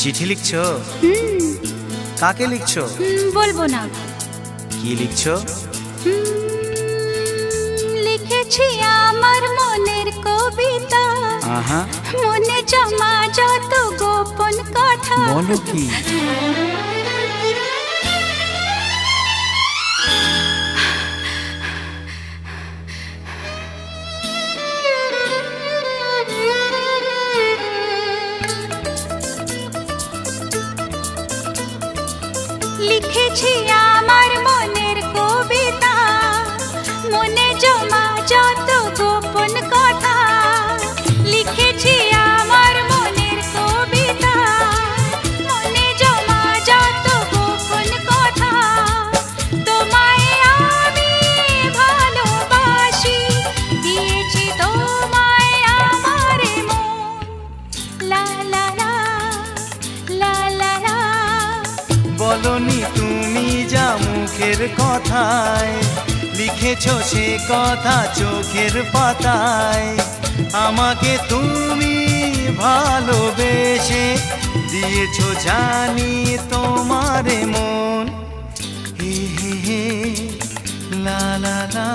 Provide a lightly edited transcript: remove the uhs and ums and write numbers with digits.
চিঠি লিখছো? কাকে লিখছো? বলবো না। কি লিখছো? লিখেছি আমার মনের কবিতা, আহা, মনে জমা যত গোপন কথা। বলো কি? লিখেছি আমার মনের কবিতা, মনে জমা যত গোপন কথা। লিখেছি আমার মনের কবিতা, মনে জমা যত গোপন কথা। তোমায় আমি ভালোবাসি, দিয়েছি তোমায় আমার মন। লা লা লা লা লা লা। বলনি তুমি যা মুখের কথায়, লিখেছো সে কথা চোখের পাতায়। আমাকে তুমি ভালোবেসে দিয়েছো জানি তোমারে মন। হে হে হে লা লা লা।